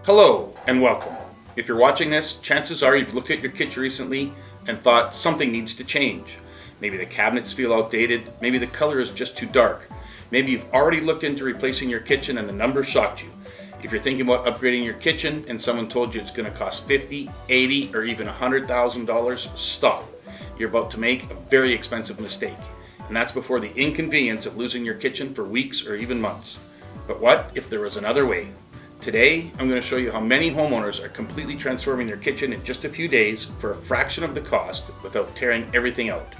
Hello and welcome. If you're watching this, chances are you've looked at your kitchen recently and thought something needs to change. Maybe the cabinets feel outdated, maybe the color is just too dark. Maybe you've already looked into replacing your kitchen and the numbers shocked you. If you're thinking about upgrading your kitchen and someone told you it's going to cost $50, $80, or even $100,000, stop. You're about to make a very expensive mistake. And that's before the inconvenience of losing your kitchen for weeks or even months. But what if there was another way? Today, I'm going to show you how many homeowners are completely transforming their kitchen in just a few days for a fraction of the cost without tearing everything out.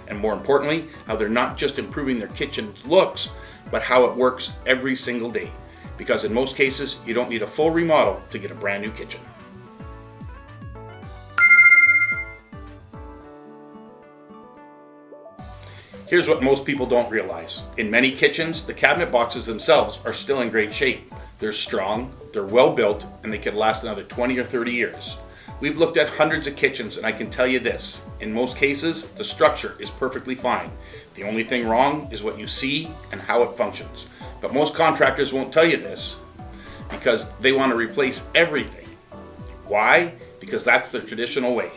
And more importantly, how they're not just improving their kitchen's looks, but how it works every single day. Because in most cases, you don't need a full remodel to get a brand new kitchen. Here's what most people don't realize. In many kitchens, the cabinet boxes themselves are still in great shape. They're strong, they're well built, and they could last another 20 or 30 years. We've looked at hundreds of kitchens, and I can tell you this. In most cases, the structure is perfectly fine. The only thing wrong is what you see and how it functions. But most contractors won't tell you this because they want to replace everything. Why? Because that's the traditional way.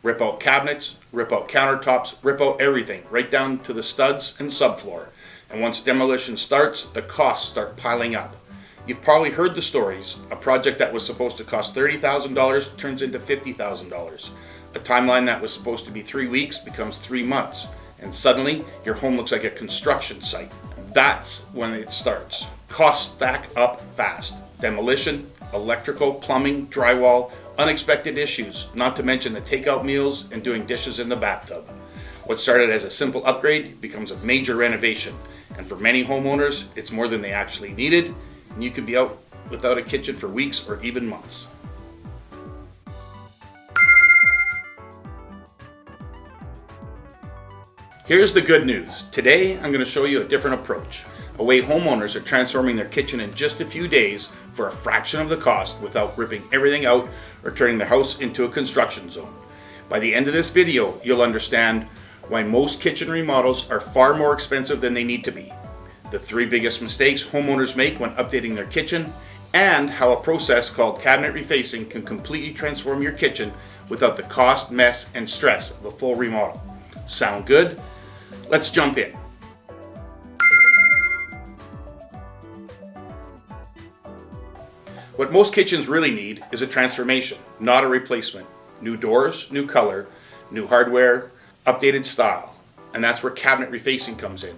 Rip out cabinets, rip out countertops, rip out everything, right down to the studs and subfloor. And once demolition starts, the costs start piling up. You've probably heard the stories. A project that was supposed to cost $30,000 turns into $50,000. A timeline that was supposed to be 3 weeks becomes 3 months. And suddenly, your home looks like a construction site. That's when it starts. Costs stack up fast. Demolition, electrical, plumbing, drywall, unexpected issues, not to mention the takeout meals and doing dishes in the bathtub. What started as a simple upgrade becomes a major renovation. And for many homeowners, it's more than they actually needed. And you could be out without a kitchen for weeks or even months. Here's the good news. Today, I'm going to show you a different approach. A way homeowners are transforming their kitchen in just a few days for a fraction of the cost without ripping everything out or turning their house into a construction zone. By the end of this video, you'll understand why most kitchen remodels are far more expensive than they need to be, the 3 biggest mistakes homeowners make when updating their kitchen, and how a process called cabinet refacing can completely transform your kitchen without the cost, mess, and stress of a full remodel. Sound good? Let's jump in. What most kitchens really need is a transformation, not a replacement. New doors, new color, new hardware, updated style. And that's where cabinet refacing comes in.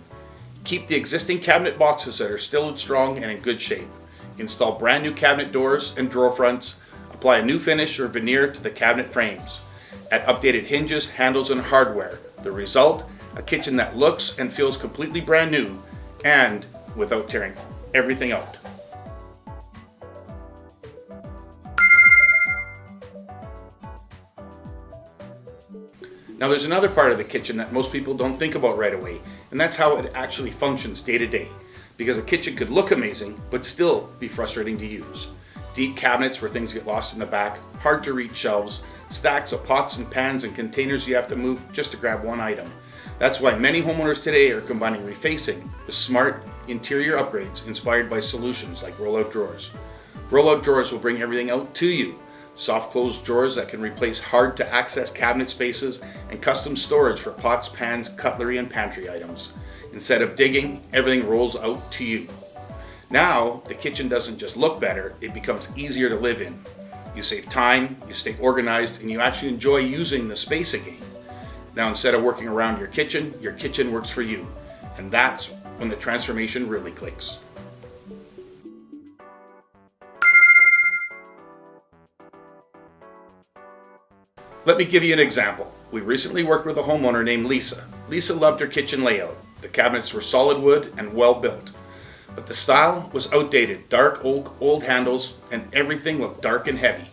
Keep the existing cabinet boxes that are still strong and in good shape. Install brand new cabinet doors and drawer fronts. Apply a new finish or veneer to the cabinet frames. Add updated hinges, handles, and hardware. The result? A kitchen that looks and feels completely brand new and without tearing everything out. Now there's another part of the kitchen that most people don't think about right away, and that's how it actually functions day to day. Because a kitchen could look amazing, but still be frustrating to use. Deep cabinets where things get lost in the back, hard to reach shelves, stacks of pots and pans and containers you have to move just to grab one item. That's why many homeowners today are combining refacing with smart interior upgrades inspired by solutions like rollout drawers. Rollout drawers will bring everything out to you. Soft closed drawers that can replace hard to access cabinet spaces and custom storage for pots, pans, cutlery, and pantry items. Instead of digging, everything rolls out to you. Now, the kitchen doesn't just look better, it becomes easier to live in. You save time, you stay organized, and you actually enjoy using the space again. Now, instead of working around your kitchen works for you. And that's when the transformation really clicks. Let me give you an example. We recently worked with a homeowner named Lisa. Lisa loved her kitchen layout. The cabinets were solid wood and well built. But the style was outdated, dark old handles, and everything looked dark and heavy.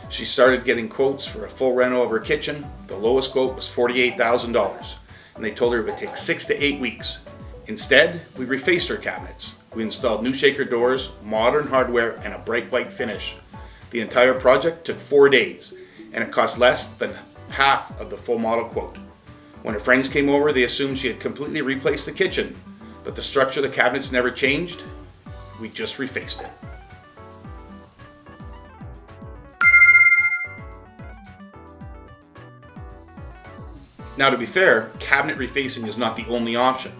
She started getting quotes for a full reno of her kitchen. The lowest quote was $48,000, and they told her it would take 6 to 8 weeks. Instead, we refaced her cabinets. We installed new shaker doors, modern hardware, and a bright white finish. The entire project took 4 days, and it cost less than half of the full model quote. When her friends came over, they assumed she had completely replaced the kitchen, but the structure of the cabinets never changed. We just refaced it. Now, to be fair, cabinet refacing is not the only option.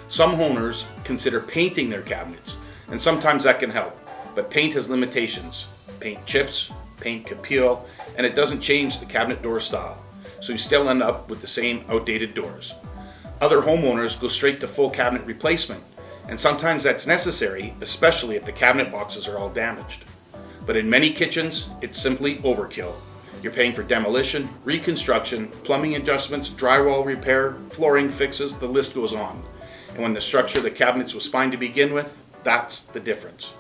Some owners consider painting their cabinets, and sometimes that can help, but paint has limitations. Paint chips, paint can peel, and it doesn't change the cabinet door style, so you still end up with the same outdated doors. Other homeowners go straight to full cabinet replacement, and sometimes that's necessary, especially if the cabinet boxes are all damaged. But in many kitchens, it's simply overkill. You're paying for demolition, reconstruction, plumbing adjustments, drywall repair, flooring fixes, the list goes on. And when the structure of the cabinets was fine to begin with, that's the difference.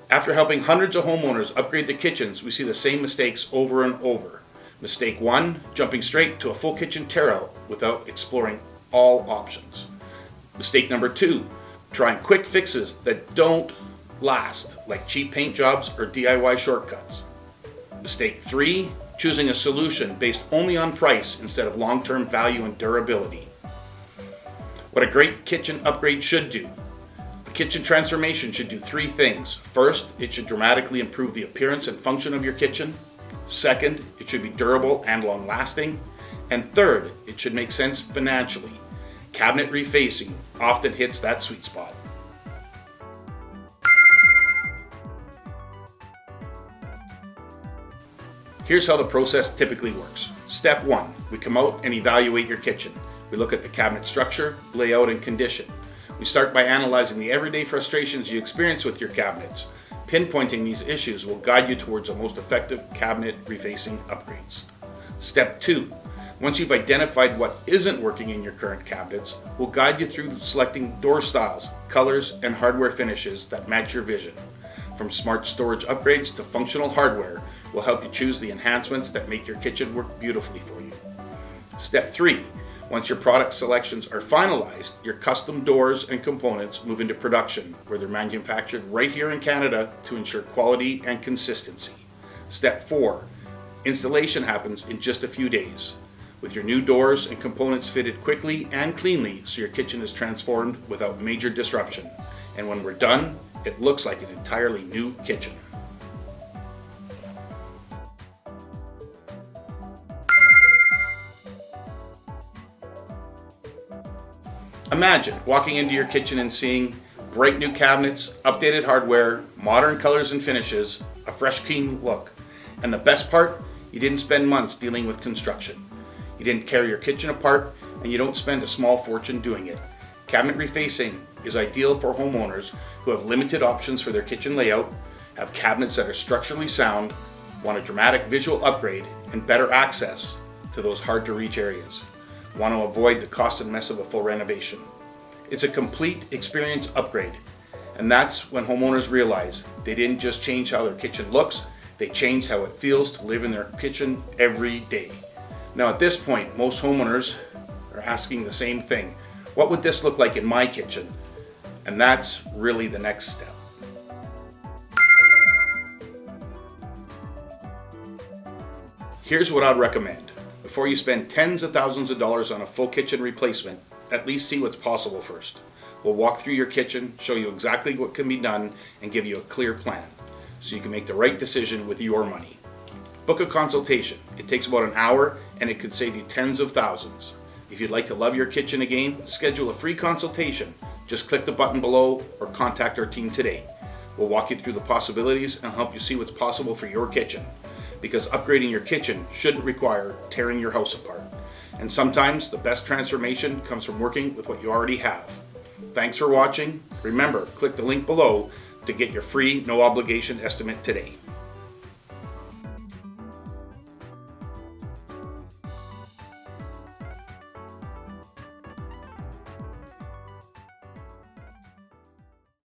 After helping hundreds of homeowners upgrade their kitchens, we see the same mistakes over and over. Mistake 1, jumping straight to a full kitchen tear-out without exploring all options. Mistake number 2, trying quick fixes that don't last, like cheap paint jobs or DIY shortcuts. Mistake 3, choosing a solution based only on price instead of long-term value and durability. What a great kitchen upgrade should do. A kitchen transformation should do 3 things. First, it should dramatically improve the appearance and function of your kitchen. Second, it should be durable and long-lasting. And third, it should make sense financially. Cabinet refacing often hits that sweet spot. Here's how the process typically works. Step 1, we come out and evaluate your kitchen. We look at the cabinet structure, layout, and condition. We start by analyzing the everyday frustrations you experience with your cabinets. Pinpointing these issues will guide you towards the most effective cabinet refacing upgrades. Step 2, once you've identified what isn't working in your current cabinets, we'll guide you through selecting door styles, colors, and hardware finishes that match your vision. From smart storage upgrades to functional hardware, we'll help you choose the enhancements that make your kitchen work beautifully for you. Step 3, once your product selections are finalized, your custom doors and components move into production, where they're manufactured right here in Canada to ensure quality and consistency. Step 4, installation happens in just a few days, with your new doors and components fitted quickly and cleanly so your kitchen is transformed without major disruption. And when we're done, it looks like an entirely new kitchen. Imagine walking into your kitchen and seeing bright new cabinets, updated hardware, modern colors and finishes, a fresh, clean look. And the best part, you didn't spend months dealing with construction. You didn't tear your kitchen apart, and you don't spend a small fortune doing it. Cabinet refacing is ideal for homeowners who have limited options for their kitchen layout, have cabinets that are structurally sound, want a dramatic visual upgrade, and better access to those hard-to-reach areas. Want to avoid the cost and mess of a full renovation. It's a complete experience upgrade, and that's when homeowners realize they didn't just change how their kitchen looks, they changed how it feels to live in their kitchen every day. Now at this point, most homeowners are asking the same thing. What would this look like in my kitchen? And that's really the next step. Here's what I'd recommend. Before you spend tens of thousands of dollars on a full kitchen replacement, at least see what's possible first. We'll walk through your kitchen, show you exactly what can be done, and give you a clear plan so you can make the right decision with your money. Book a consultation. It takes about an hour and it could save you tens of thousands. If you'd like to love your kitchen again, schedule a free consultation. Just click the button below or contact our team today. We'll walk you through the possibilities and help you see what's possible for your kitchen. Because upgrading your kitchen shouldn't require tearing your house apart. And sometimes the best transformation comes from working with what you already have. Thanks for watching. Remember, click the link below to get your free, no obligation estimate today.